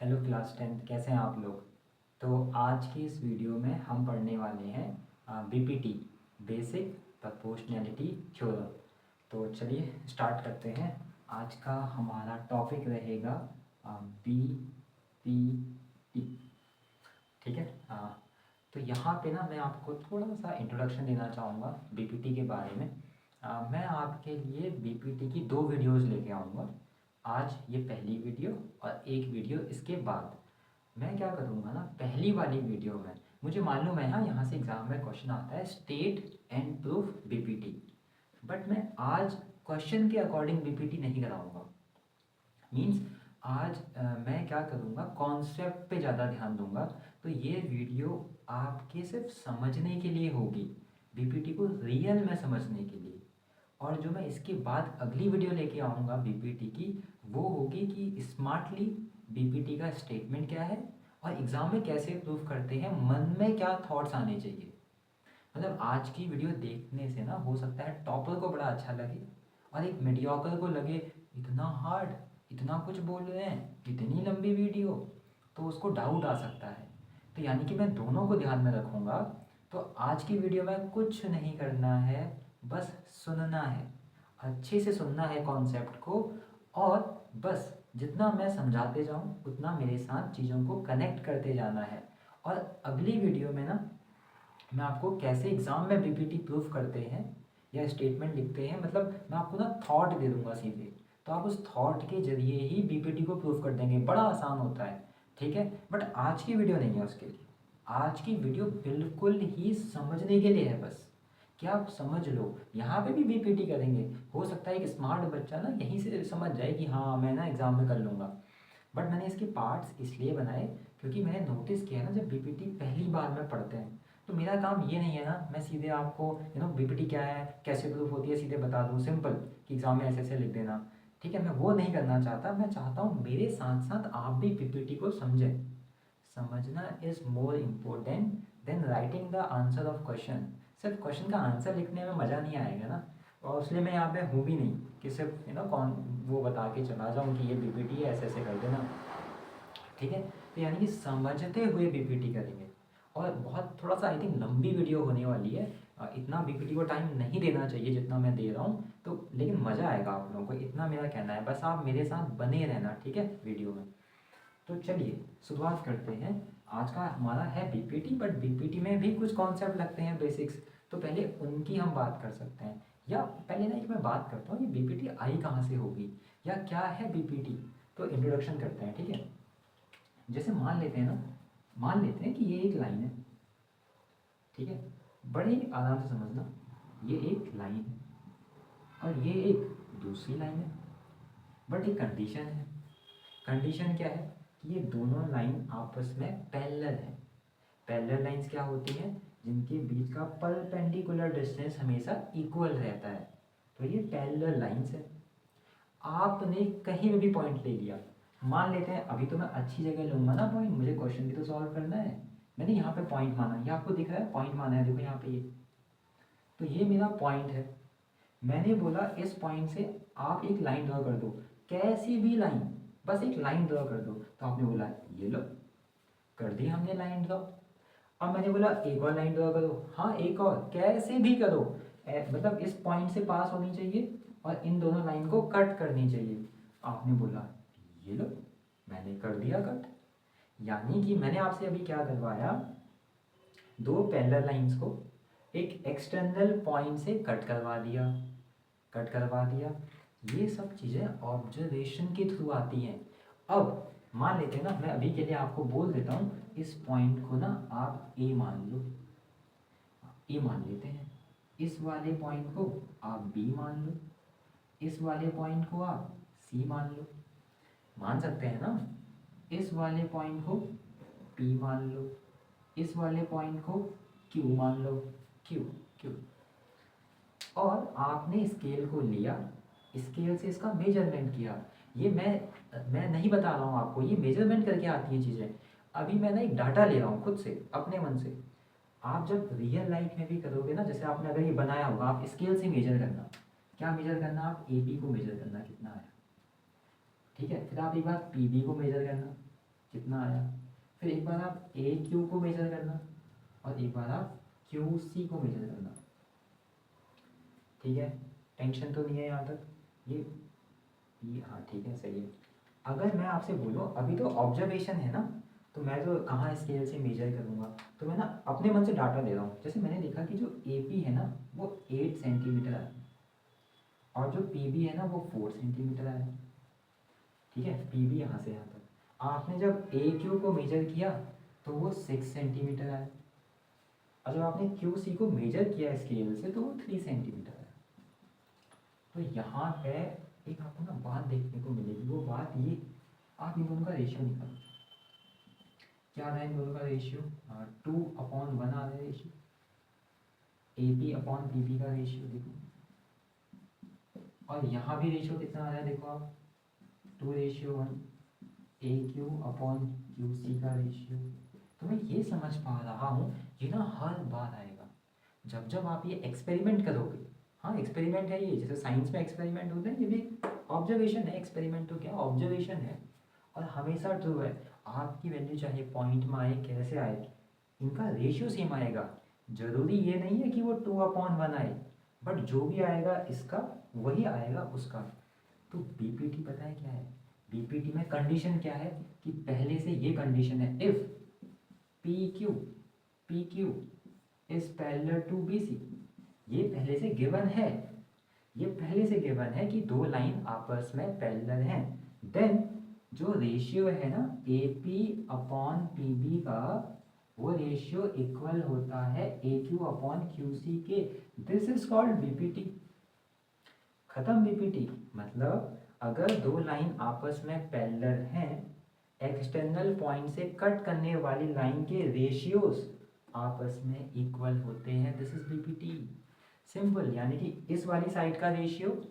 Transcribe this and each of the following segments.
Hello class 10 कैसे हैं आप लोग। तो आज की इस वीडियो में हम पढ़ने वाले हैं बीपीटी बेसिक प्रोपोर्शनैलिटी थ्योरम। तो चलिए स्टार्ट करते हैं। आज का हमारा टॉपिक रहेगा बीपीटी। ठीक है। तो यहाँ पे ना मैं आपको थोड़ा सा इंट्रोडक्शन देना चाहूँगा बीपीटी के बारे में। मैं आपके लिए बीपीटी की दो वीडियोस लेके आऊँगा। आज ये पहली वीडियो और एक वीडियो इसके बाद। मैं क्या करूँगा ना, पहली वाली वीडियो में मुझे मालूम है यहाँ से एग्ज़ाम में क्वेश्चन आता है state and proof BPT, but मैं आज क्वेश्चन के अकॉर्डिंग बीपीटी नहीं कराऊँगा। मीन्स आज मैं क्या करूँगा, कॉन्सेप्ट पे ज़्यादा ध्यान दूंगा। तो ये वीडियो आपके सिर्फ समझने के लिए होगी, बीपीटी को रियल में समझने के लिए। और जो मैं इसके बाद अगली वीडियो लेके आऊँगा बीपीटी की, वो होगी कि स्मार्टली बीपीटी का स्टेटमेंट क्या है और एग्ज़ाम में कैसे प्रूफ करते हैं, मन में क्या थॉट्स आने चाहिए। मतलब आज की वीडियो देखने से ना हो सकता है टॉपर को बड़ा अच्छा लगे और एक मीडियोकर को लगे इतना हार्ड, इतना कुछ बोल रहे हैं, इतनी लंबी वीडियो, तो उसको डाउट आ सकता है। तो यानी कि मैं दोनों को ध्यान में रखूँगा। तो आज की वीडियो में कुछ नहीं करना है, बस सुनना है, अच्छे से सुनना है कॉन्सेप्ट को। और बस जितना मैं समझाते जाऊँ उतना मेरे साथ चीज़ों को कनेक्ट करते जाना है। और अगली वीडियो में ना मैं आपको कैसे एग्ज़ाम में बीपीटी प्रूफ करते हैं या स्टेटमेंट लिखते हैं, मतलब मैं आपको ना थॉट दे दूंगा सीधे, तो आप उस थॉट के जरिए ही बीपीटी को प्रूफ कर देंगे। बड़ा आसान होता है, ठीक है। बट आज की वीडियो नहीं है उसके लिए। आज की वीडियो बिल्कुल ही समझने के लिए है, बस कि आप समझ लो। यहाँ पे भी बीपीटी करेंगे, हो सकता है एक स्मार्ट बच्चा ना यहीं से समझ जाए कि हाँ मैं ना एग्ज़ाम में कर लूँगा। बट मैंने इसके पार्ट्स इसलिए बनाए क्योंकि मैंने नोटिस किया ना, जब बीपीटी पहली बार में पढ़ते हैं तो मेरा काम ये नहीं है ना मैं सीधे आपको बीपीटी क्या है, कैसे प्रूफ होती है, सीधे बता दूँ सिंपल कि एग्ज़ाम में ऐसे ऐसे लिख देना। ठीक है, मैं वो नहीं करना चाहता। मैं चाहता हूँ मेरे साथ साथ आप भी बीपीटी को समझें। समझना is more important then writing the answer of question. सिर्फ क्वेश्चन का आंसर लिखने में मज़ा नहीं आएगा ना, और इसलिए मैं यहाँ पे हूँ भी नहीं कि सिर्फ कौन वो बता के चला जाऊँ कि ये बीपीटी है, ऐसे ऐसे कर देना। ठीक है, तो यानी कि समझते हुए बीपीटी करेंगे। और बहुत थोड़ा सा आई थिंक लंबी वीडियो होने वाली है। इतना बीपीटी को टाइम नहीं देना चाहिए जितना मैं दे रहा हूँ, तो लेकिन मज़ा आएगा आप लोगों को, इतना मेरा कहना है। बस आप मेरे साथ बने रहना, ठीक है, वीडियो में। तो चलिए शुरुआत करते हैं। आज का हमारा है बीपीटी, बट बीपीटी में भी कुछ कॉन्सेप्ट लगते हैं बेसिक्स, तो पहले उनकी हम बात कर सकते हैं। या पहले ना एक मैं बात करता हूँ, ये बीपीटी आई कहाँ से होगी या क्या है बीपीटी। तो इंट्रोडक्शन करते हैं, ठीक है। जैसे मान लेते हैं ना, मान लेते हैं कि ये एक लाइन है, ठीक है। बड़े ही आराम से समझना, ये एक लाइन है और ये एक दूसरी लाइन है, बट एक कंडीशन है। कंडीशन क्या है कि ये दोनों लाइन आपस में पैरेलल है। पैरेलल लाइंस क्या होती हैं, जिनके बीच का परपेंडिकुलर डिस्टेंस हमेशा इक्वल रहता है, तो ये पैरेलल लाइंस है। आपने कहीं में भी पॉइंट ले लिया, मान लेते हैं, अभी तो मैं अच्छी जगह लूंगा ना पॉइंट, मुझे क्वेश्चन भी तो सॉल्व करना है। मैंने यहाँ पे पॉइंट माना, ये आपको दिख रहा है पॉइंट माना है, देखो यहाँ पे ये, तो ये मेरा पॉइंट है। मैंने बोला इस पॉइंट से आप एक लाइन ड्रॉ कर दो, कैसी भी लाइन, बस एक लाइन ड्रॉ कर दो। तो आपने बोला ये लो, कर दी हमने लाइन ड्रॉ। अब मैंने बोला एक और लाइन ड्रॉ करो, हाँ एक और, कैसे भी करो, मतलब इस पॉइंट से पास होनी चाहिए और इन दोनों लाइन को कट करनी चाहिए। आपने बोला ये लो, मैंने कर दिया कट। यानी कि मैंने आपसे अभी क्या करवाया, दो पैरेलल लाइंस को एक एक्सटर्नल पॉइंट से कट करवा दिया, कट करवा दिया। ये सब चीज़ें ऑब्जर्वेशन के थ्रू आती हैं। अब मान लेते हैं ना, मैं अभी के लिए आपको बोल देता हूँ, इस पॉइंट को ना आप ए मान लो, ए मान लेते हैं। इस वाले पॉइंट को आप बी मान लो, इस वाले पॉइंट को आप सी मान लो, मान सकते हैं ना। इस वाले पॉइंट को पी मान लो, इस वाले पॉइंट को क्यू मान लो, क्यू क्यू। और आपने स्केल को लिया, स्केल से इसका मेजरमेंट किया। ये मैं नहीं बता रहा हूँ आपको, ये मेजरमेंट करके आती है चीज़ें। अभी मैं ना एक डाटा ले रहा हूँ खुद से, अपने मन से। आप जब रियल लाइफ में भी करोगे ना, जैसे आपने अगर ये बनाया होगा, आप स्केल से मेजर करना। क्या मेजर करना, आप ए बी को मेजर करना कितना आया, ठीक है। फिर आप एक बार पी बी को मेजर करना, कितना आया। फिर एक बार आप ए क्यू को मेजर करना और एक बार आप क्यू सी को मेजर करना। ठीक है, टेंशन तो नहीं है यहाँ तक? ये हाँ ठीक है, सही है। अगर मैं आपसे बोलूँ अभी तो ऑब्जर्वेशन है ना, तो मैं तो कहाँ स्केल से मेजर करूँगा, तो मैं ना अपने मन से डाटा दे रहा हूँ। जैसे मैंने देखा कि जो ए पी है ना वो 8 सेंटीमीटर है और जो पी बी है ना वो 4 सेंटीमीटर है। ठीक है, पी बी यहाँ से यहाँ तक। आपने जब ए क्यू को मेजर किया तो वो 6 सेंटीमीटर है और जब आपने क्यू सी को मेजर किया स्केल से तो वो 3 सेंटीमीटर है। तो यहाँ पे एक आपको ना बात देखने को मिलेगी, वो बात ये, आप इन दोनों का रेशियो निकालो। क्या आ रहा है इन दोनों का रेशियो? 2/1 आ रहा है ratio, A P upon P B का रेशियो देखो। और यहाँ भी रेशियो कितना आ रहा है देखो आप, 2:1, ए क्यू अपॉन क्यू सी का रेशियो। तो मैं ये समझ पा रहा हूँ ये ना हर बार आएगा जब जब आप ये एक्सपेरिमेंट करोगे। हाँ एक्सपेरिमेंट है ये, जैसे साइंस में एक्सपेरिमेंट होते हैं, ये भी ऑब्जर्वेशन है। एक्सपेरिमेंट तो क्या, ऑब्जर्वेशन है और हमेशा ट्रू है। आपकी वैल्यू चाहे पॉइंट में आए कैसे आए, इनका रेशियो सेम आएगा। जरूरी ये नहीं है कि वो 2/1 आए, बट जो भी आएगा इसका वही आएगा उसका। तो बीपीटी पता है क्या है? बीपीटी में कंडीशन क्या है कि पहले से ये कंडीशन है, if P Q is parallel to B C. ये पहले से गिवन है, ये पहले से गिवन है कि दो लाइन आपस में पैरेलल हैं। देन जो रेशियो है ना A P upon P B का, वो रेशियो इक्वल होता है A Q upon Q C के। This is called BPT. खत्म बीपीटी। मतलब अगर दो लाइन आपस में पैरेलल हैं, एक्सटर्नल पॉइंट से कट करने वाली लाइन के रेशियोज आपस में इक्वल होते हैं। This is BPT. सिंपल, यानी कि इस वाली साइड का रेशियो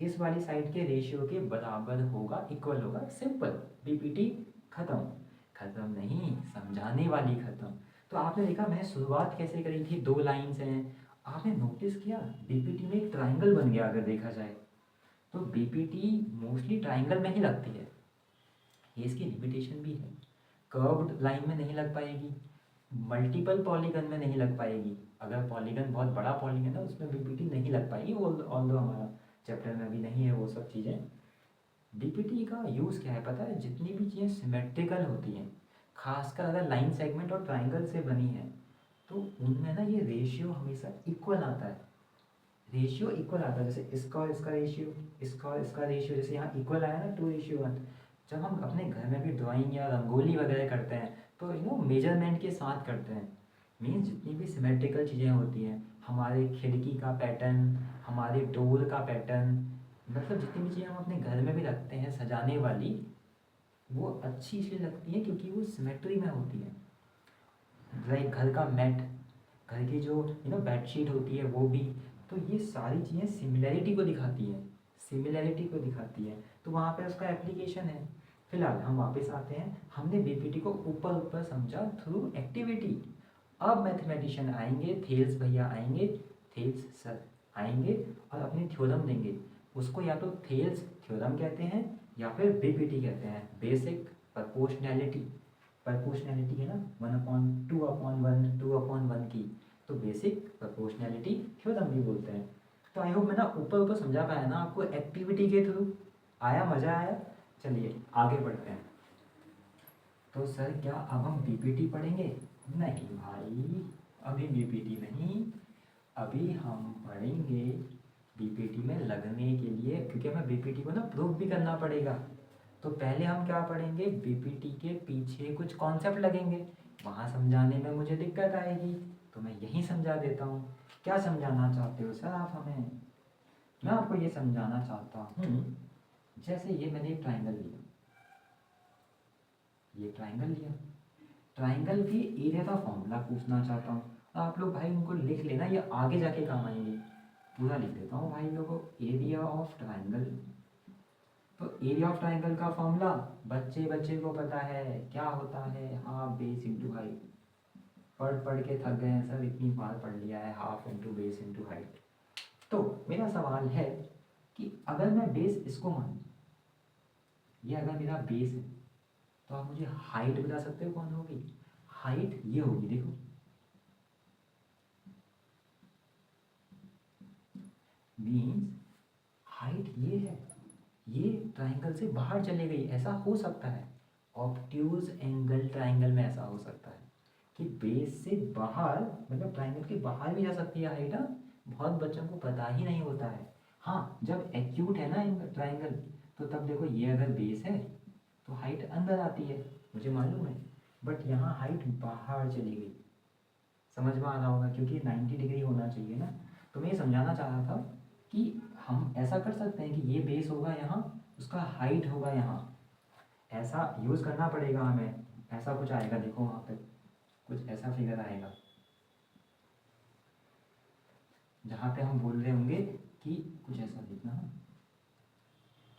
इस वाली साइड के रेशियो के बराबर होगा, इक्वल होगा। सिंपल, बीपीटी खत्म। खत्म नहीं, समझाने वाली खत्म। तो आपने देखा मैंने शुरुआत कैसे करी थी, दो लाइंस हैं। आपने नोटिस किया बीपीटी में एक ट्राइंगल बन गया। अगर देखा जाए तो बीपीटी मोस्टली ट्राइंगल में ही लगती है। ये इसकी लिमिटेशन भी है, कर्व्ड लाइन में नहीं लग पाएगी, मल्टीपल पॉलीगन में नहीं लग पाएगी। अगर पॉलीगन बहुत बड़ा पॉलीगन है उसमें बीपीटी नहीं लग पाएगी, ऑल्दो हमारा चैप्टर में अभी नहीं है वो सब चीज़ें। बीपीटी का यूज़ क्या है पता है? जितनी भी चीज़ें सिमेट्रिकल होती हैं, खासकर अगर लाइन सेगमेंट और ट्राइंगल से बनी है, तो उनमें ना ये रेशियो हमेशा इक्वल आता है। रेशियो इक्वल आता है, जैसे इसका और इसका रेशियो, इसका और इसका रेशियो, जैसे यहाँ इक्वल आया ना 2:1। जब हम अपने घर में भी ड्राइंग या रंगोली वगैरह करते हैं तो मेजरमेंट के साथ करते हैं। मीन्स जितनी भी सिमेट्रिकल चीज़ें होती हैं, हमारे खिड़की का पैटर्न, हमारे डोर का पैटर्न, मतलब जितनी भी चीज़ें हम अपने घर में भी रखते हैं सजाने वाली, वो अच्छी इसलिए लगती है क्योंकि वो सिमेट्री में होती है। लाइक घर का मैट, घर की जो बेडशीट होती है वो भी। तो ये सारी चीज़ें सिमिलैरिटी को दिखाती हैं, सिमिलैरिटी को दिखाती है। तो वहाँ पे उसका एप्लीकेशन है। फिलहाल हम वापस आते हैं, हमने बीपीटी को ऊपर ऊपर समझा थ्रू एक्टिविटी। अब मैथमेटिशियन आएंगे, थेल्स भैया आएंगे, थेल्स सर आएंगे और अपनी थ्योरम देंगे। उसको या तो थेल्स थ्योरम कहते हैं या फिर बीपीटी कहते हैं, बेसिक प्रपोर्शनैलिटी। प्रपोर्शनैलिटी है ना, 1/2/1 2/1 की, तो बेसिक प्रपोर्शनैलिटी थ्योरम भी बोलते हैं। तो आई होप मैं ना ऊपर ऊपर समझा पाया ना आपको एक्टिविटी के थ्रू। आया, मज़ा आया? चलिए आगे बढ़ते हैं। तो सर क्या अब हम बीपीटी पढ़ेंगे? नहीं भाई, अभी बीपीटी नहीं, अभी हम पढ़ेंगे बीपीटी में लगने के लिए, क्योंकि हमें बीपीटी को ना प्रूव भी करना पड़ेगा। तो पहले हम क्या पढ़ेंगे, बीपीटी के पीछे कुछ कॉन्सेप्ट लगेंगे, वहाँ समझाने में मुझे दिक्कत आएगी, तो मैं यहीं समझा देता हूँ। क्या समझाना चाहते हो सर आप हमें? मैं आपको ये समझाना चाहता हूँ, जैसे ये मैंने एक ट्राइंगल लिया, ये ट्राइंगल लिया, ट्राइंगल की एरिया का फॉर्मूला पूछना चाहता हूँ। आप लोग भाई उनको लिख लेना, ये आगे जाके काम आएंगे। पूरा लिख देता हूँ भाई लोगों, एरिया ऑफ ट्राइंगल। तो एरिया ऑफ ट्राइंगल का फॉर्मूला बच्चे बच्चे को पता है क्या होता है, हाफ बेस इंटू हाइट। पढ़ पढ़ के थक गए हैं सर, इतनी बार पढ़ लिया है, half into base into height. तो मेरा सवाल है कि अगर मैं बेस इसको मान, ये अगर मेरा बेस है, तो आप मुझे हाइट बता सकते हो कौन होगी? हाइट ये होगी, देखो मीन्स हाइट ये है, ये ट्राइंगल से बाहर चले गई, ऐसा हो सकता है। ऑब्ट्यूज एंगल ट्राइंगल में ऐसा हो सकता है कि बेस से बाहर, मतलब ट्राइंगल के बाहर भी जा सकती है हाइट। हाँ, बहुत बच्चों को पता ही नहीं होता है। हाँ, जब एक्यूट है ना ट्राइंगल, तो तब देखो ये अगर बेस है तो हाइट अंदर आती है, मुझे मालूम है, बट यहाँ हाइट बाहर चली गई। समझ में आ रहा होगा, क्योंकि 90 डिग्री होना चाहिए ना। तो मैं ये समझाना चाह रहा था कि हम ऐसा कर सकते हैं कि ये बेस होगा यहाँ, उसका हाइट होगा यहाँ, ऐसा यूज़ करना पड़ेगा हमें। ऐसा कुछ आएगा, देखो वहाँ पे कुछ ऐसा फिगर आएगा जहाँ पे हम बोल रहे होंगे कि कुछ ऐसा लिखना है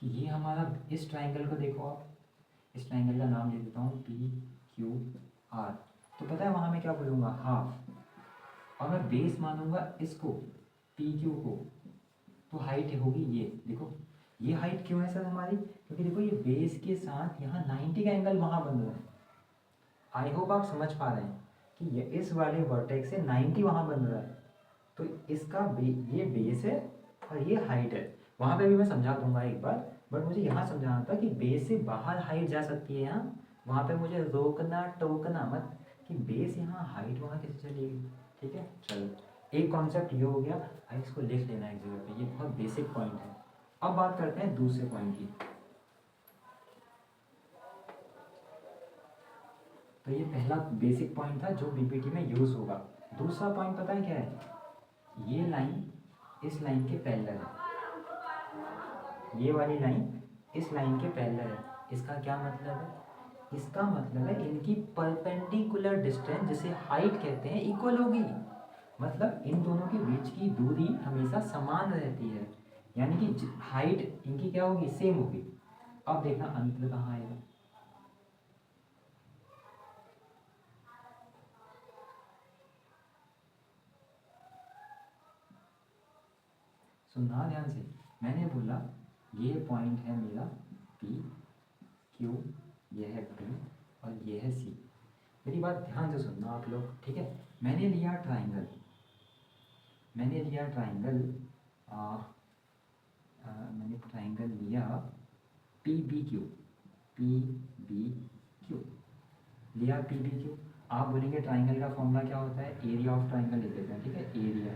कि ये हमारा, इस ट्राइंगल को देखो आप, इस ट्राइंगल का नाम ले देता हूँ पी क्यू आर। तो पता है वहाँ मैं क्या बोलूँगा? हाफ, और मैं बेस मानूंगा इसको, पी क्यू को, तो हाइट होगी ये। देखो ये हाइट क्यों है सर हमारी? क्योंकि देखो ये बेस के साथ यहाँ 90 का एंगल वहाँ बन रहा है। आई होप आप समझ पा रहे हैं कि ये इस वाले वर्टेक्स से 90 वहाँ बन रहा है, तो इसका ये बेस है और ये हाइट है। वहाँ पे भी मैं समझा दूंगा एक बार, बट मुझे यहाँ समझाना था कि बेस से बाहर हाइट जा सकती है यहाँ। वहाँ पे मुझे रोकना टोकना मत कि बेस यहाँ हाइट वहाँ कैसे चलेगी। ठीक है, चलो एक कॉन्सेप्ट ये हो गया। आई इसको लिख लेना एक जगह पे, ये बहुत बेसिक पॉइंट है। अब बात करते हैं दूसरे पॉइंट की। तो ये पहला बेसिक पॉइंट था जो बीपीटी में यूज़ होगा। दूसरा पॉइंट पता है क्या है? ये लाइन इस लाइन के पैरेलल है, ये वाली लाइन इस लाइन के पैरेलल है। इसका क्या मतलब है? इसका मतलब है इनकी परपेंडिकुलर डिस्टेंस, जिसे हाइट कहते हैं, इक्वल होगी। मतलब इन दोनों के बीच की दूरी हमेशा समान रहती है, यानी कि हाइट इनकी क्या होगी? सेम होगी। अब देखना अंतर कहाँ आएगा। सुनना ध्यान से, मैंने बोला ये पॉइंट है मेरा पी क्यू, ये है बी और ये है सी। मेरी बात ध्यान से सुनना आप लोग, ठीक है? मैंने लिया ट्राइंगल, मैंने लिया ट्राइंगल मैंने ट्राइंगल लिया P B Q, P B Q लिया, पी बी क्यू। आप बोलेंगे ट्राइंगल का फॉर्मूला क्या होता है? एरिया ऑफ ट्राइंगल लिख देते हैं, ठीक है? Area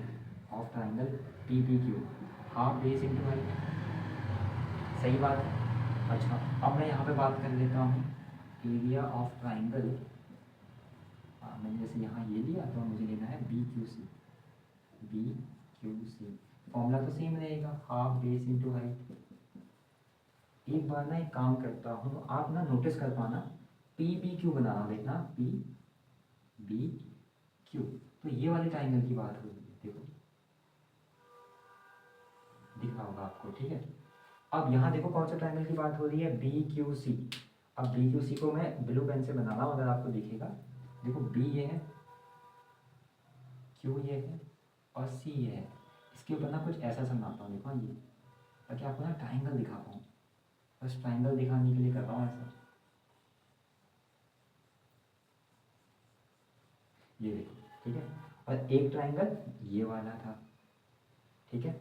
of triangle P B Q, half base into height. सही बात है। अच्छा, अब मैं यहाँ पे बात कर लेता हूँ एरिया ऑफ ट्राइंगल। मैंने जैसे यहाँ ये लिया तो मुझे लेना है B Q C, B Q C. Formula तो सेम रहेगा, हाफ बेस इंटू हाइट। एक बार ना एक काम करता हूँ, आप ना नोटिस कर पाना, पी बी क्यू बनाना, देखना पी बी क्यू। तो ये वाले ट्राइंगल की बात हो रही है, देखो दिख रहा होगा आपको, ठीक है? अब यहाँ देखो कौन सा ट्राइंगल की बात हो रही है? B Q C. अब बी क्यू सी को मैं ब्लू पेन से बना रहा हूँ, अगर आपको दिखेगा। देखो बी ये है, क्यू ये है और सी ये है। इसके ऊपर ना कुछ ऐसा बनाता हूँ, देखो ये, ताकि आपको ना ट्राइंगल दिखा पाऊँ। बस ट्राइंगल दिखाने के लिए कर रहा हूँ ऐसा। ये देखो, ठीक है? और एक ट्राइंगल ये वाला था, ठीक है?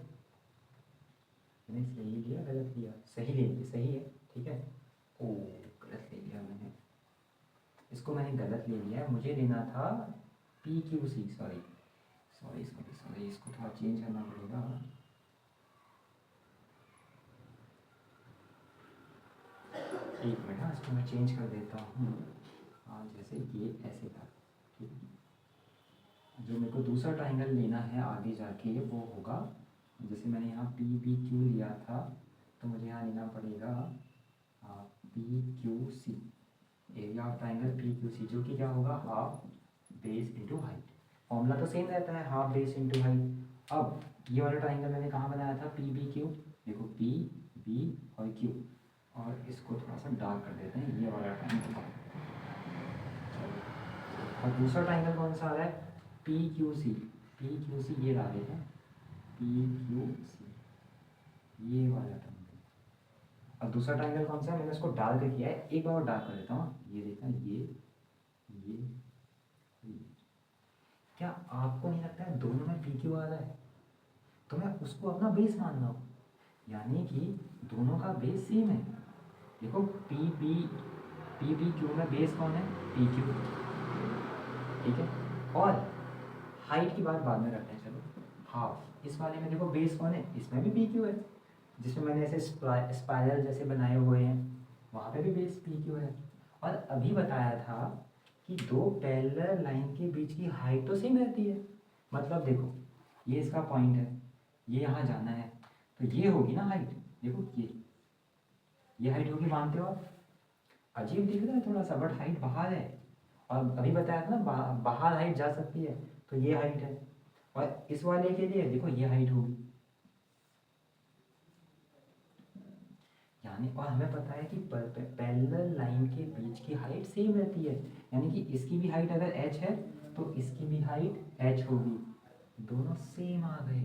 मैंने सही लिया गलत लिया? सही ले लिया, सही है, ठीक है? ओ, गलत ले लिया मैंने, इसको मैंने गलत ले लिया। मुझे लेना था P Q C, sorry sorry sorry sorry, इसको थोड़ा चेंज करना पड़ेगा। एक मिनट, हाँ इसको मैं चेंज कर देता हूँ। जैसे ये ऐसे था, ठीक है? जो मेरे को दूसरा ट्राइंगल लेना है आगे जाके वो होगा, जैसे मैंने यहाँ पी बी क्यू लिया था, तो मुझे यहाँ लेना पड़ेगा P Q C, area of triangle P Q C, जो कि क्या होगा? Half base into height. Formula तो सेम रहता है, हाफ बेस इंटू हाइट। अब ये वाला ट्राइंगल मैंने कहाँ बनाया था? P B Q. देखो पी बी और क्यू, और इसको थोड़ा सा डार्क कर देते हैं, ये वाला ट्राइंगल। और दूसरा ट्राइंगल कौन सा आ रहा है? P Q C, P Q C ये डाले हैं, पी क्यू सी, ये वाला ट्राइंगल। अब दूसरा ट्राइंगल कौन सा है, मैंने उसको डार्क किया है, एक बार और डार्क कर देता हूँ, ये देखना, ये क्या आपको नहीं लगता है दोनों में पी क्यू आ रहा है, तो मैं उसको अपना बेस मान रहा हूँ, यानी कि दोनों का बेस सेम है। देखो पी बी क्यू में बेस कौन है, पी क्यू, ठीक है। और हाइट की बात बाद में करते हैं, चलो हाफ, इस वाले में देखो बेस कौन है, इसमें भी पी क्यू है, जिसमें मैंने ऐसे स्पाइरल जैसे बनाए हुए हैं वहाँ पे भी बेस पी क्यू है। और अभी बताया था कि दो पैरेलल लाइन के बीच की हाइट तो सेम रहती है, मतलब देखो ये इसका पॉइंट है, ये यहाँ जाना है, तो ये होगी ना हाइट, देखो ये हाइट होगी, मानते हो आप, अजीब दिख रहा है थोड़ा सा, बट हाइट बाहर है, और अभी बताया था ना बाहर हाइट जा सकती है, तो ये हाइट है, और इस वाले के लिए देखो ये हाइट होगी, यानी और हमें पता है कि पैरेलल लाइन के बीच की हाइट सेम रहती है, यानी कि इसकी भी हाइट अगर h है तो इसकी भी हाइट h होगी, दोनों सेम आ गए,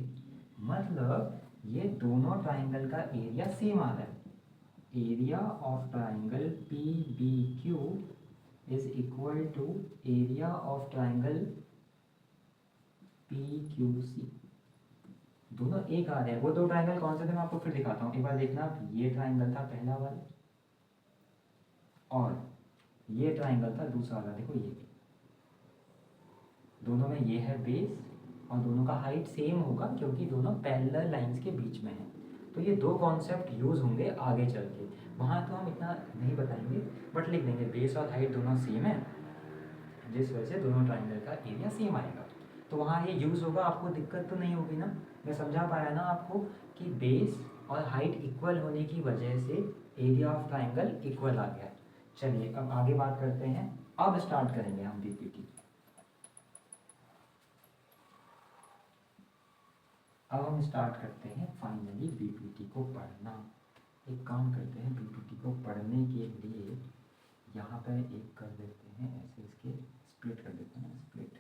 मतलब ये दोनों ट्राइंगल का एरिया सेम आ रहा है, area of triangle P B Q is equal to area of triangle P Q C, दोनों एक आ रहे हैं। वो दो ट्राइंगल कौन से थे मैं आपको फिर दिखाता हूँ, एक बार देखना, ये ट्राइंगल था पहला वाला, और ये ट्राइंगल था दूसरा वाला, देखो ये दोनों में ये है बेस, और दोनों का हाइट सेम होगा क्योंकि दोनों पैरेलल लाइंस के बीच में है, तो ये दो कॉन्सेप्ट यूज़ होंगे आगे चल के, वहाँ तो हम इतना नहीं बताएंगे, बट लिख देंगे बेस और हाइट दोनों सेम है, जिस वजह से दोनों ट्राइंगल का एरिया सेम आएगा, तो वहाँ ये यूज़ होगा, आपको दिक्कत तो नहीं होगी ना, मैं समझा पाया ना आपको कि बेस और हाइट इक्वल होने की वजह से एरिया ऑफ ट्राइंगल इक्वल आ गया। चलिए अब आगे बात करते हैं, अब स्टार्ट करेंगे हम बीपीटी। अब हम स्टार्ट करते हैं फाइनली बीपीटी को पढ़ना। एक काम करते हैं, बीपीटी को पढ़ने के लिए यहाँ पर एक कर देते हैं, ऐसे इसके स्प्लिट कर देते हैं, स्प्लिट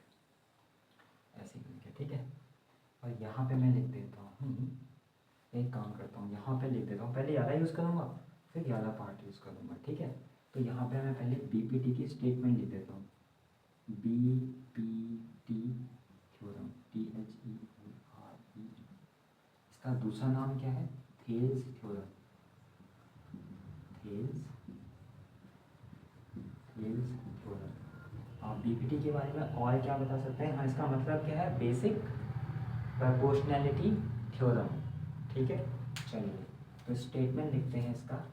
ऐसे करके, ठीक है। और यहाँ पे मैं लिख देता हूँ, एक काम करता हूँ, यहाँ पे लिख देता हूँ, पहले ज़्यादा यूज़ करूँगा फिर ज़्यादा पार्ट यूज़ करूँगा, ठीक है। तो यहाँ पे मैं पहले बीपीटी की स्टेटमेंट लिख देता हूँ, बीपीटी थ्योरम, THEORE, इसका दूसरा नाम क्या है, थेल्स थ्योरम, थेल्स थ्योरम। आप बीपीटी के बारे में और क्या बता सकते हैं, हाँ इसका मतलब क्या है, बेसिक प्रोपोर्शनैलिटी थ्योरम, ठीक है। चलिए तो स्टेटमेंट लिखते हैं इसका।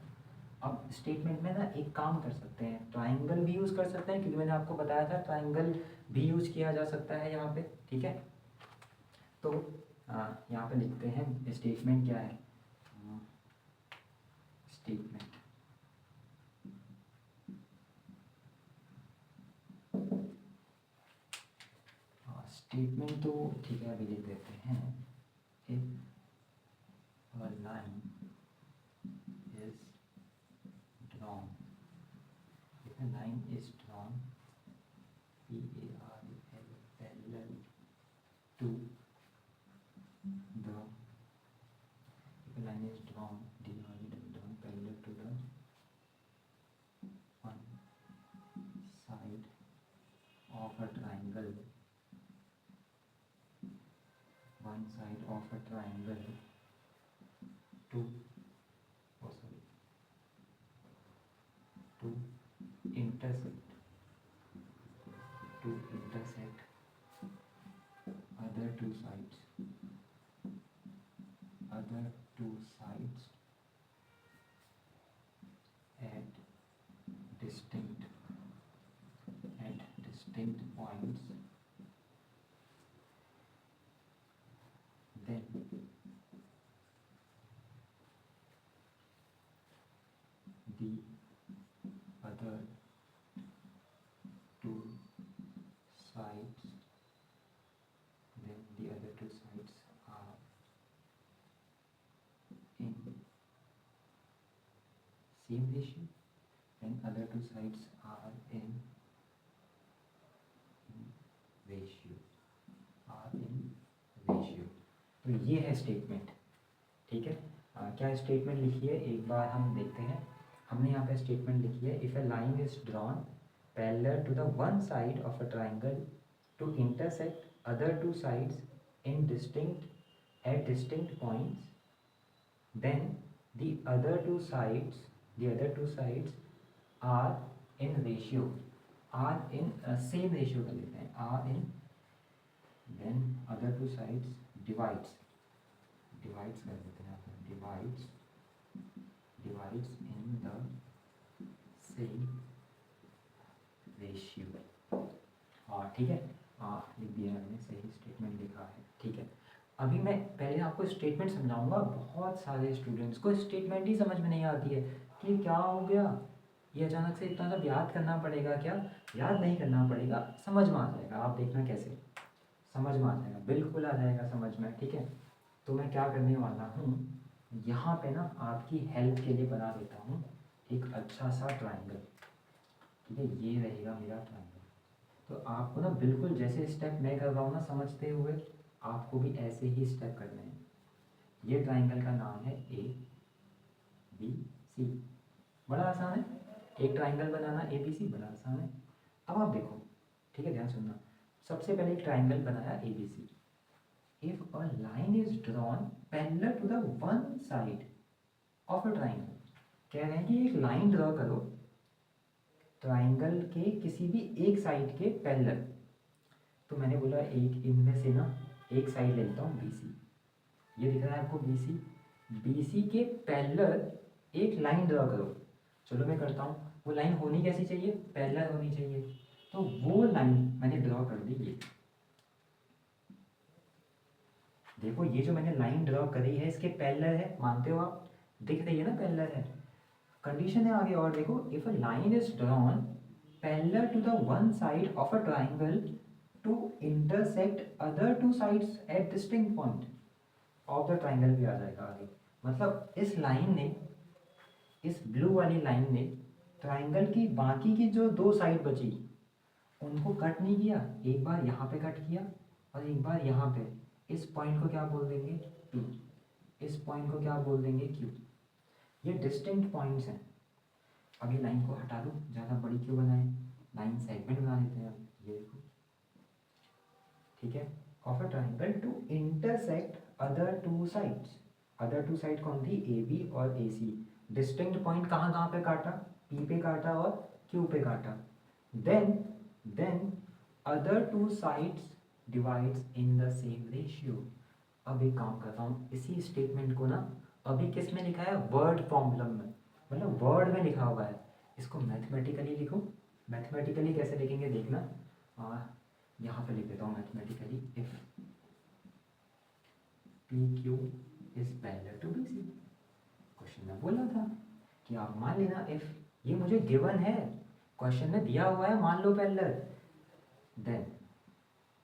अब स्टेटमेंट में ना एक काम कर सकते हैं, ट्राइंगल भी यूज़ कर सकते हैं, क्योंकि मैंने आपको बताया था ट्राइंगल भी यूज़ किया जा सकता है यहाँ पे, ठीक है। तो यहाँ पे लिखते हैं स्टेटमेंट क्या है, स्टेटमेंट स्टेटमेंट तो ठीक है, अभी लिख देते हैं, if a line is drawn, if a line is drawn PARAL parallel to the, if a line is drawn drawn parallel to the one side of a triangle, one side of a triangle to, oh sorry, to intersect, to intersect other two sides, other two sides at distinct, at distinct points, then the other two sides, then the other two sides are in same ratio, then other two sides are in ratio, are in ratio। तो ये है statement, ठीक है। क्या statement लिखी है एक बार हम देखते हैं। हमने यहाँ पे स्टेटमेंट लिखी है, if a line is drawn parallel to the one side of a triangle to intersect other two sides in distinct points, then the other two sides are in ratio, are in same ratio कर लेते हैं, are in, then other two sides divides कर देते हैं, divides in the same ratio। हाँ ठीक है, हाँ लिख दिया मैंने, सही स्टेटमेंट लिखा है। ठीक है, अभी मैं पहले आपको स्टेटमेंट समझाऊंगा। बहुत सारे स्टूडेंट्स को स्टेटमेंट ही समझ में नहीं आती है कि क्या हो गया, ये अचानक से इतना सब याद करना पड़ेगा क्या? याद नहीं करना पड़ेगा, समझ में आ जाएगा। आप देखना कैसे समझ में आ जाएगा, बिल्कुल आ जाएगा समझ में। ठीक है, तो मैं क्या करने वाला हूँ, यहाँ पे ना आपकी हेल्प के लिए बना देता हूँ एक अच्छा सा ट्राइंगल। ठीक है, ये रहेगा मेरा ट्राइंगल। तो आपको ना बिल्कुल जैसे स्टेप मैं कर रहा हूँ ना समझते हुए, आपको भी ऐसे ही स्टेप करने हैं। ये ट्राइंगल का नाम है ए बी सी। बड़ा आसान है, एक ट्राइंगल बनाना ए बी सी, बड़ा आसान है। अब आप देखो, ठीक है, ध्यान सुनना। सबसे पहले एक ट्राइंगल बनाया A B C. If a line is drawn parallel to the one side of a triangle, कह रहे हैं कि एक लाइन ड्रॉ करो ट्राइंगल के किसी भी एक साइड के पैरेलल। तो मैंने बोला एक इनमें से ना एक साइड ले लेता हूँ बी सी, ये दिख रहा है आपको बी सी। बी सी के पैरेलल एक लाइन ड्रॉ करो। चलो मैं करता हूँ। वो लाइन होनी कैसी चाहिए? पैरेलल होनी चाहिए। तो वो लाइन मैंने ड्रॉ कर दी। ये देखो, ये जो मैंने लाइन ड्रॉ करी है इसके पैरेलल है, मानते हो आप? दिख रही है ना, पैरेलल है। कंडीशन है आगे और देखो, if a line is drawn parallel to the one side of a triangle to intersect other two sides at distinct point of the triangle भी आ जाएगा आगे। मतलब इस लाइन ने, इस ब्लू वाली लाइन ने ट्राइंगल की बाकी की जो दो साइड बची उनको कट नहीं किया, एक बार यहाँ पे कट किया और एक बार यहाँ पे। इस पॉइंट को क्या बोल देंगे? P। इस पॉइंट को क्या बोल देंगे? Q। ये डिस्टिंक्ट पॉइंट्स हैं। अब ये लाइन को हटा दो, ज़्यादा बड़ी क्यों बनाए, लाइन सेगमेंट बना देते हैं। अब ये देखो, ठीक है, of a triangle to intersect other two sides. Other two side कौन थी? ए बी और ए सी। डिस्टिंक्ट पॉइंट कहाँ कहाँ पे काटा? पी पे काटा और क्यू पे काटा। Then other two sides divides in the same ratio. अब एक काम करता हूँ, इसी स्टेटमेंट को ना अभी किस में लिखा है? वर्ड फॉर्मूला में, मतलब वर्ड में लिखा हुआ है। इसको मैथमेटिकली लिखो। मैथमेटिकली कैसे लिखेंगे देखना, यहाँ पे लिख देता हूँ mathematically. If P Q is parallel to B C. Question में बोला था कि आप मान लेना, इफ ये मुझे गिवन है, क्वेश्चन में दिया हुआ है, मान लो parallel, then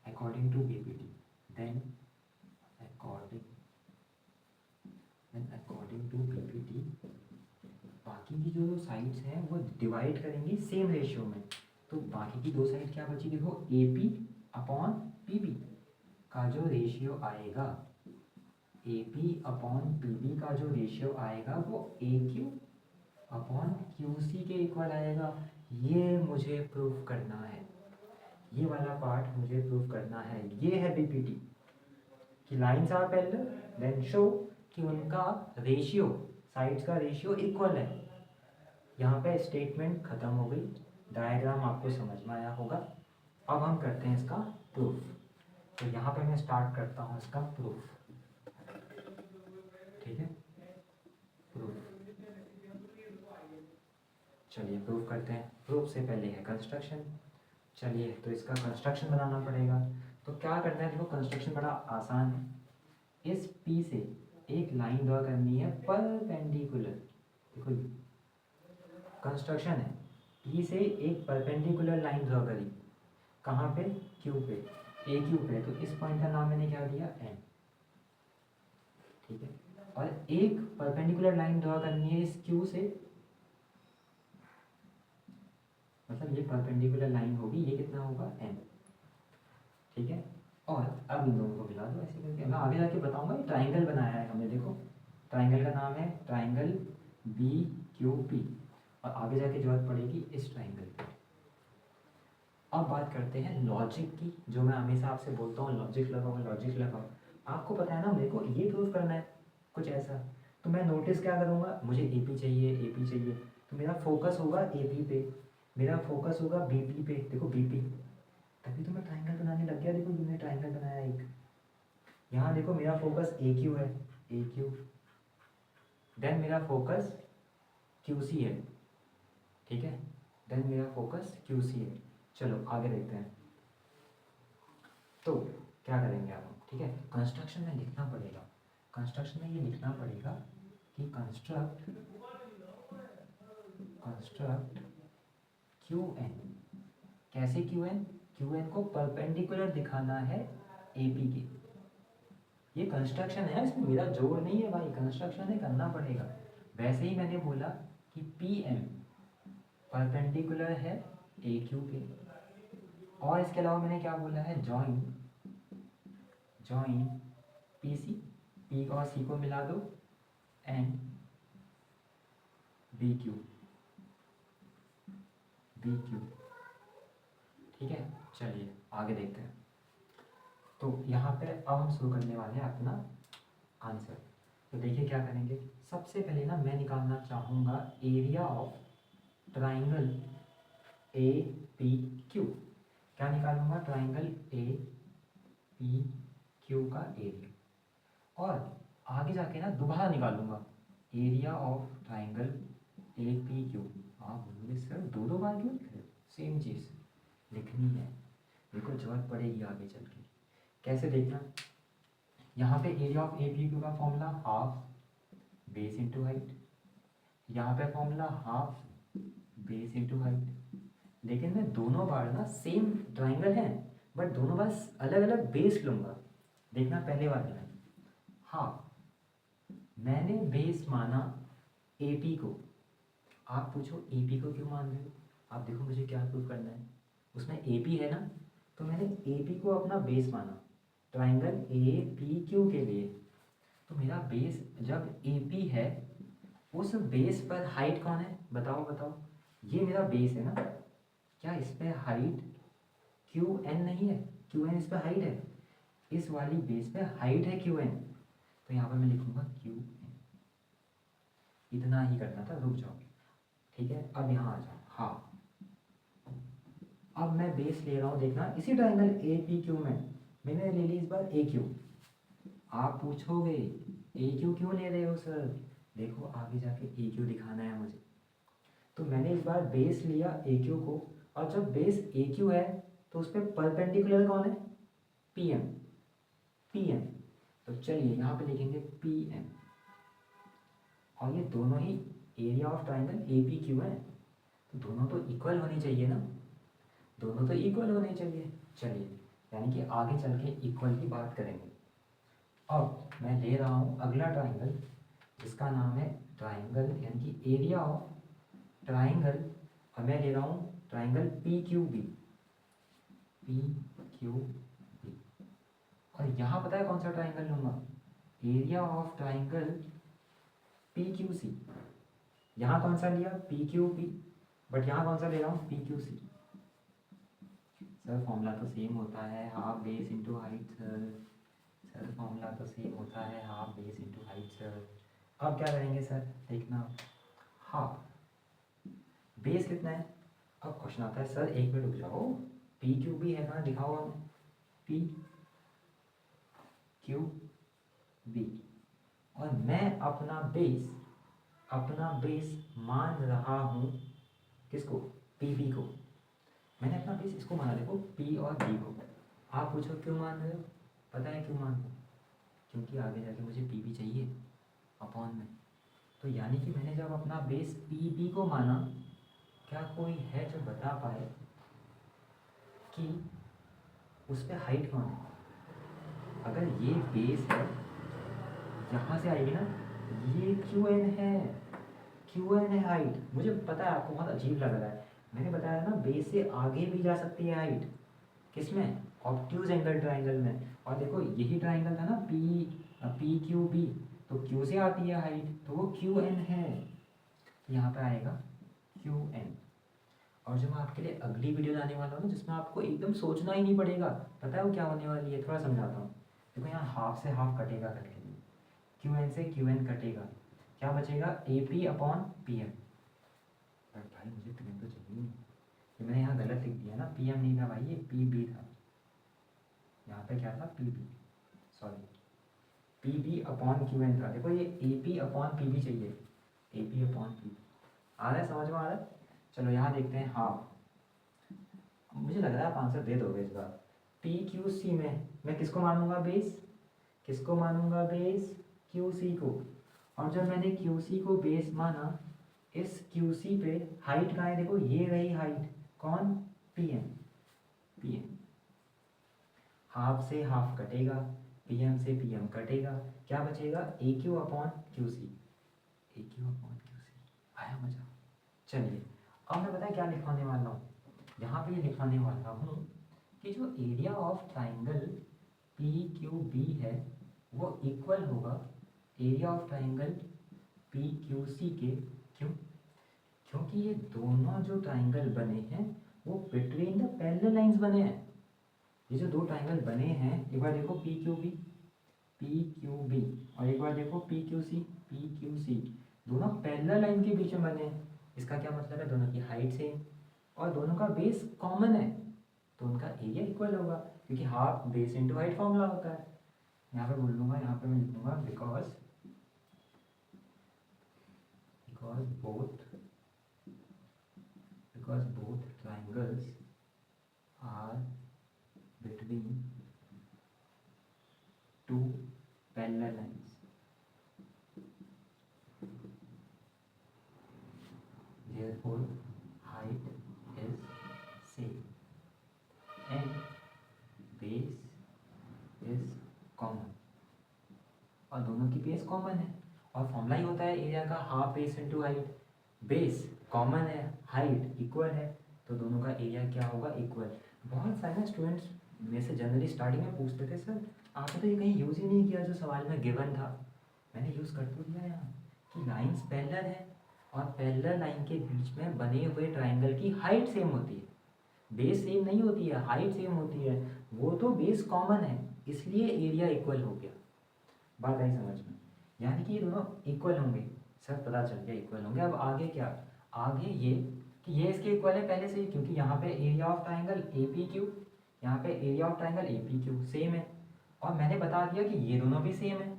according to BPT, then according to BPT बाकी की जो साइड्स हैं वो डिवाइड करेंगी सेम रेशियो में। तो बाकी की दो साइड क्या बची? देखो, A P upon P B का जो रेशियो आएगा, A P upon P B का जो रेशियो आएगा वो A Q upon Q C के इक्वल आएगा। ये मुझे प्रूफ करना है, ये वाला पार्ट मुझे प्रूफ करना है। ये है बीपीटी कि lines are parallel, then show कि उनका रेशियो, साइड्स का रेशियो इक्वल है। यहाँ पे स्टेटमेंट खत्म हो गई, डायग्राम आपको समझ में आया होगा। अब हम करते हैं इसका प्रूफ। तो यहाँ पे मैं स्टार्ट करता हूँ इसका प्रूफ। ठीक है, प्रूफ, चलिए प्रूफ करते हैं। प्रूफ से पहले है कंस्ट्रक्शन। चलिए, तो इसका कंस्ट्रक्शन बनाना पड़ेगा। तो क्या करना है, देखो कंस्ट्रक्शन बड़ा आसान है। इस P से एक लाइन ड्रॉ करनी है परपेंडिकुलर। देखो कंस्ट्रक्शन है, P से एक परपेंडिकुलर लाइन ड्रॉ करी, कहाँ पे? Q पे, ए क्यू पे। तो इस पॉइंट का नाम मैंने क्या दिया? N। ठीक है, और एक परपेंडिकुलर लाइन ड्रॉ करनी है इस Q से, मतलब ये परपेंडिकुलर लाइन होगी, ये कितना होगा? N। ठीक है, और अब इन दोनों को मिला दो ऐसे करके। मैं आगे जाके बताऊंगा। ये ट्राइंगल बनाया है हमने, देखो ट्राइंगल का नाम है ट्राइंगल बी क्यू पी, और आगे जाके जरूरत पड़ेगी इस ट्राइंगल की। अब बात करते हैं लॉजिक की, जो मैं हमेशा आपसे बोलता हूँ लॉजिक लगाओ लॉजिक लगाओ। आपको पता है ना मेरे को ये प्रूव करना है कुछ ऐसा, तो मैं नोटिस क्या करूँगा, मुझे ए पी चाहिए, ए पी चाहिए, तो मेरा फोकस होगा ए पी पे, मेरा फोकस होगा बी पी पे। देखो बी पी, तभी तो मैं ट्राइंगल बनाने लग गया। देखो मैंने ट्राइंगल बनाया एक, यहाँ देखो मेरा फोकस ए क्यू है, ए क्यू, देन मेरा फोकस क्यू सी है, ठीक है, देन मेरा फोकस क्यू सी है। चलो आगे देखते हैं। तो क्या करेंगे आप, ठीक है, कंस्ट्रक्शन में लिखना पड़ेगा, कंस्ट्रक्शन में ये लिखना पड़ेगा कि कंस्ट्रक्ट क्यू एन। कैसे क्यू एन, क्यू एन को परपेंडिकुलर दिखाना है ए पी के। ये कंस्ट्रक्शन है, इसमें मेरा जोर नहीं है भाई, कंस्ट्रक्शन है, करना पड़ेगा। वैसे ही मैंने बोला कि पी एम परपेंडिकुलर है ए क्यू के, और इसके अलावा मैंने क्या बोला है, जॉइन पी सी, पी और सी को मिला दो एंड बी क्यू, ठीक है। चलिए आगे देखते हैं। तो यहाँ पे अब हम शुरू करने वाले हैं अपना आंसर। तो देखिए क्या करेंगे, सबसे पहले ना मैं निकालना चाहूँगा area of triangle A P Q. क्या निकालूंगा, ट्राइंगल ए पी क्यू का एरिया, और आगे जाके ना दोबारा निकालूंगा area of triangle A P Q. आप बोलोगे सर दो बार क्यों लिख रहे हो, सेम चीज़ लिखनी है, मेरे को जरूरत पड़ेगी आगे चल के। कैसे देखना, यहाँ पे area of A P Q का formula half base into height, यहाँ पे formula half base into height. लेकिन मैं दोनों बार ना सेम ट्राइंगल है, बट दोनों बार अलग अलग बेस लूँगा। देखना पहले वाले में हाफ, मैंने बेस माना ए पी को। आप पूछो ए पी को क्यों मान रहे हो, आप देखो मुझे क्या प्रूव करना है, उसमें ए पी है ना, तो मैंने ए पी को अपना बेस माना ट्राइंगल ए पी क्यू के लिए। तो मेरा बेस जब ए पी है, उस बेस पर हाइट कौन है, बताओ बताओ, ये मेरा बेस है ना, क्या इस पे हाइट क्यू एन नहीं है, क्यू एन इस पर हाइट है, इस वाली बेस पे हाइट है क्यू एन, तो यहाँ पर मैं लिखूंगा क्यू एन। इतना ही करना था, रुक जाओ, ठीक है। अब यहाँ आ जाओ, हाँ अब मैं बेस ले रहा हूँ, देखना इसी ट्राइंगल ए पी क्यू में मैंने ले ली इस बार ए क्यू। आप पूछोगे ए क्यू क्यों ले रहे हो सर, देखो आगे जाके ए क्यू दिखाना है मुझे। तो मैंने इस बार बेस लिया ए क्यू को, और जब बेस ए क्यू है तो उस पर परपेंडिकुलर कौन है, पी एम, पी एम। तो चलिए यहाँ पे लिखेंगे पी एम, और ये दोनों ही area of triangle A P Q है, तो दोनों तो इक्वल होनी चाहिए ना, दोनों तो इक्वल होने चाहिए। चलिए यानी कि आगे चल के इक्वल की बात करेंगे। अब मैं ले रहा हूँ अगला ट्राइंगल, जिसका नाम है ट्राइंगल यानी कि एरिया ऑफ ट्राइंगल, और मैं ले रहा हूँ triangle P Q B, P Q B. और यहाँ पता है कौन सा ट्राइंगल लूँगा, area of triangle P Q C. यहाँ कौन सा लिया, पी क्यू बी, बट यहाँ कौन सा ले रहा हूँ, P Q C. Sir formula तो सेम होता है, half base into height sir formula तो सेम होता है, half base into height sir. अब क्या करेंगे सर, देखना हाफ बेस कितना है। अब क्वेश्चन आता है सर एक मिनट रुक जाओ, पी क्यू बी है कहाँ, दिखाओ हमें, पी क्यू बी, और मैं अपना बेस मान रहा हूँ किसको, पी बी को। मैंने अपना बेस इसको माना, देखो पी और बी को। आप पूछो क्यों मान रहे हो, पता है क्यों मान रहे हो, क्योंकि आगे जाके मुझे पी बी चाहिए अपॉन में। तो यानी कि मैंने जब अपना बेस पी बी को माना, क्या कोई है जो बता पाए कि उस पर हाइट कौन है। अगर ये बेस है, यहाँ से आएगी ना, ये क्यू एन है, क्यू एन है हाइट। मुझे पता है आपको बहुत अजीब लग रहा है, मैंने बताया ना बेस से आगे भी जा सकती है हाइट, किसमें, ऑब्ट्यूज एंगल ट्राइंगल में। और देखो यही ट्राइंगल था ना पी क्यू बी, तो क्यू से आती है हाइट, तो वो क्यू एन है, तो यहाँ पे आएगा क्यू एन। और जो मैं आपके लिए अगली वीडियो लाने वाला हूँ ना, जिसमें आपको एकदम सोचना ही नहीं पड़ेगा, पता है वो क्या होने वाली है, थोड़ा समझाता हूँ। देखो यहाँ हाफ से हाफ कटेगा करके, क्यू एन से क्यू एन कटेगा, क्या बचेगा, A P upon P M. But भाई मुझे पी एम तो चाहिए नहीं, ये मैंने यहाँ गलत लिख दिया ना, पी एम नहीं था भाई, ये पी बी था, यहाँ पे क्या था, P B, sorry P B upon Q N था। देखो ये A P upon P B चाहिए, ए पी अपॉन पी, आ रहा है समझ में, आ रहा है। चलो यहाँ देखते हैं हाफ, मुझे लग रहा है आप आंसर दे दोगे इस बार। पी क्यू सी में मैं किसको मानूंगा बेस, किसको मानूंगा बेस, क्यू सी को। और जब मैंने क्यू सी को बेस माना, इस क्यू सी पे हाइट कहाँ है, देखो ये रही हाइट, कौन, P M, P M. Half से हाफ कटेगा, पी एम से पी एम कटेगा, क्या बचेगा, A Q upon Q C, A Q upon Q C. आया मजा। चलिए अब मैं पता है क्या लिखवाने वाला हूँ, यहाँ पे ये लिखवाने वाला हूँ कि जो area of triangle P Q B है वो इक्वल होगा area of triangle P Q C के। क्यों, क्योंकि ये दोनों जो ट्राइंगल बने हैं वो बिटवीन द पैरेलल लाइंस बने हैं। ये जो दो ट्राइंगल बने हैं, एक बार देखो P Q B, P Q B, और एक बार देखो P Q C, P Q C, दोनों पैरेलल लाइन के बीच में बने हैं। इसका क्या मतलब है, दोनों की हाइट सेम और दोनों का बेस कॉमन है, तो उनका एरिया इक्वल होगा, क्योंकि half base into height formula होता है। यहाँ पे बोल दूंगा, यहाँ पे मैं लिख दूंगा because both triangles are between two parallel lines, therefore height is same and base is common। और दोनों की बेस कॉमन है, और फॉर्मूला ही होता है एरिया का half base into height, base common है, हाइट इक्वल है, तो दोनों का एरिया क्या होगा, इक्वल। बहुत सारे ना स्टूडेंट्स में से जनरली स्टार्टिंग में पूछते थे, सर आपने तो ये कहीं यूज़ ही नहीं किया जो सवाल में गिवन था। मैंने यूज़ कर तो दिया यहाँ कि लाइंस पैरेलल है और पैरेलल लाइन के बीच में बने हुए ट्राइंगल की हाइट सेम होती है, बेस सेम नहीं होती है, हाइट सेम होती है, वो तो बेस कॉमन है, इसलिए एरिया इक्वल हो गया। बात आई समझ में, यानी कि ये दोनों इक्वल होंगे, सर पता चल गया इक्वल होंगे। अब आगे क्या, आगे ये कि ये इसके इक्वल है पहले से ही, क्योंकि यहाँ पे area of triangle A P Q, यहाँ पे area of triangle A P Q same है, और मैंने बता दिया कि ये दोनों भी सेम है।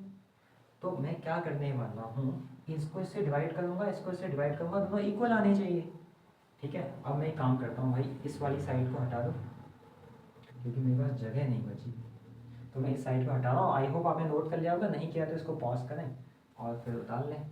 तो मैं क्या करने वाला हूँ, इसको इससे डिवाइड करूँगा, इसको इससे डिवाइड करूँगा, दोनों इक्वल आने चाहिए। ठीक है, अब मैं एक काम करता हूँ भाई, इस वाली साइड को हटा दो क्योंकि मेरे पास जगह नहीं बची, तो मैं इस साइड को हटा रहा हूँ। आई होप आपने नोट कर लिया होगा, नहीं किया तो इसको पॉज करें और फिर उतार लें।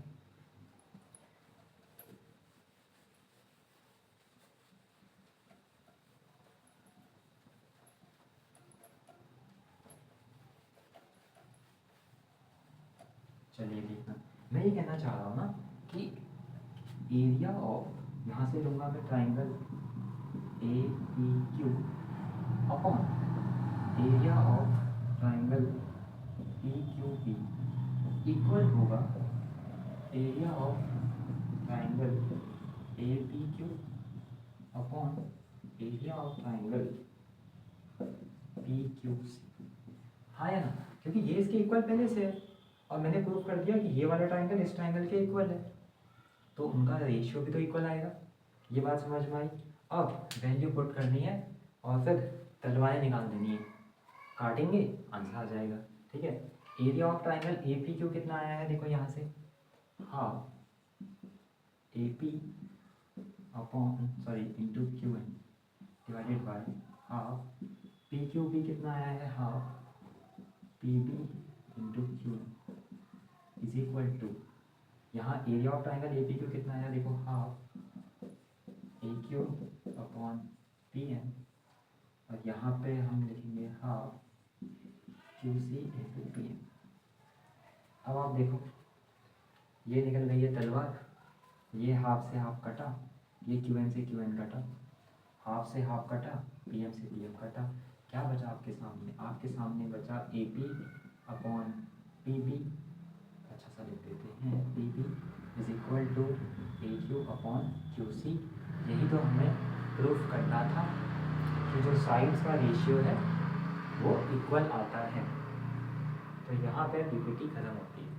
चलिए देखना, मैं ये कहना चाह रहा हूँ ना कि एरिया ऑफ, यहाँ से लूँगा मैं triangle A P Q upon area of triangle P Q B equal होगा area of triangle A P Q upon area of triangle P Q C. हाँ या ना, क्योंकि ये इसके इक्वल पहले से है और मैंने प्रूव कर दिया कि ये वाला ट्राइंगल इस ट्राइंगल के इक्वल है, तो उनका रेशियो भी तो इक्वल आएगा। ये बात समझ में आई। अब वैल्यू पुट करनी है और फिर तलवारें निकाल देनी है, काटेंगे आंसर आ जाएगा। ठीक है, area of triangle A P Q कितना आया है, देखो यहाँ से half A P upon sorry into Q N divided by half P Q B कितना आया है, half P B into Q N is equal to, यहाँ area of triangle A P Q कितना आया, देखो half A Q upon P N, और यहाँ पे हम लिखेंगे half Q C into P N. अब आप देखो ये निकल गई है तलवार, ये हाफ से हाफ कटा, ये क्यू एन से क्यू एन कटा, हाफ से हाफ कटा, पी एम से पी एम कटा, क्या बचा आपके सामने, आपके सामने बचा A P upon P B. अच्छा सा लिख देते हैं, P B is equal to A Q upon Q C. यही तो हमें प्रूफ करना था कि जो साइड्स का रेशियो है वो इक्वल आता है। तो यहाँ पे पीपीटी खत्म होती है।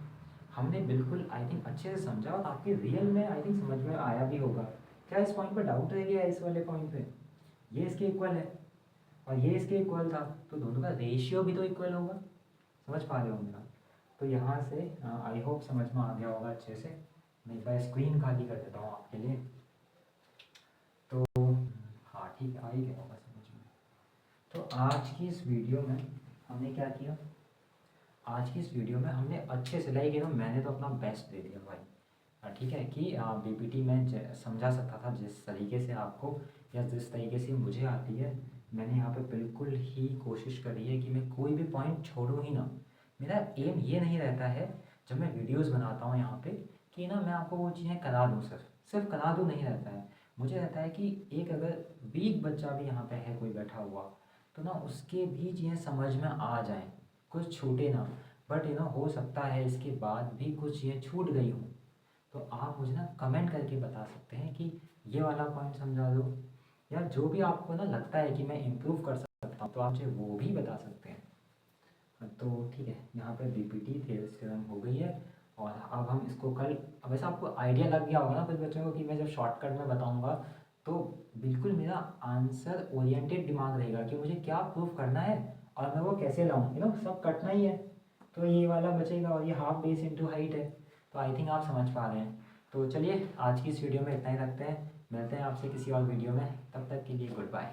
हमने बिल्कुल आई थिंक अच्छे से समझा और आपके रियल में आई थिंक समझ में आया भी होगा। क्या इस पॉइंट पे डाउट रह गया? इस वाले पॉइंट पे ये इसके इक्वल है और ये इसके इक्वल था, तो दोनों का रेशियो भी तो इक्वल होगा। समझ पा रहे होंगे आप? तो यहाँ से आई होप समझ में आ गया होगा अच्छे से। मैं एक बार स्क्रीन खाली कर देता हूँ आपके लिए। तो हाँ ठीक है, आ ही गया होगा समझ में। तो आज की इस वीडियो में हमने क्या किया? आज की इस वीडियो में हमने अच्छे से लाइक मैंने तो अपना बेस्ट दे दिया भाई। ठीक है कि बीपीटी में समझा सकता था जिस तरीके से आपको या जिस तरीके से मुझे आती है, मैंने यहाँ पे बिल्कुल ही कोशिश करी है कि मैं कोई भी पॉइंट छोड़ूँ ही ना। मेरा एम ये नहीं रहता है जब मैं वीडियोस बनाता हूँ यहाँ पे कि ना मैं आपको वो चीज़ें करा दूँ, सिर्फ करा दूँ नहीं रहता है। मुझे रहता है कि एक अगर वीक बच्चा भी यहाँ पे है कोई बैठा हुआ, तो ना उसके भी चीज़ें समझ में आ जाएँ, कुछ छूटे ना। बट हो सकता है इसके बाद भी कुछ चीज़ें छूट गई हों, तो आप मुझे ना कमेंट करके बता सकते हैं कि ये वाला पॉइंट समझा दो, या जो भी आपको ना लगता है कि मैं इम्प्रूव कर सकता हूँ तो आप मुझे वो भी बता सकते हैं। तो ठीक है, यहाँ पे बीपीटी थेल्स थ्योरम हो गई है और अब हम इसको कल, अब वैसे आपको आइडिया लग गया होगा ना कुछ बच्चों को कि मैं जब शॉर्टकट में बताऊँगा तो बिल्कुल मेरा आंसर ओरिएंटेड दिमाग रहेगा कि मुझे क्या प्रूफ करना है और मैं वो कैसे लाऊँ, सब कटना ही है। तो ये वाला बचेगा और ये हाफ बेस इंटू हाइट है। तो आई थिंक आप समझ पा रहे हैं। तो चलिए आज की इस वीडियो में इतना ही रखते हैं, मिलते हैं आपसे किसी और वीडियो में, तब तक के लिए गुड बाय।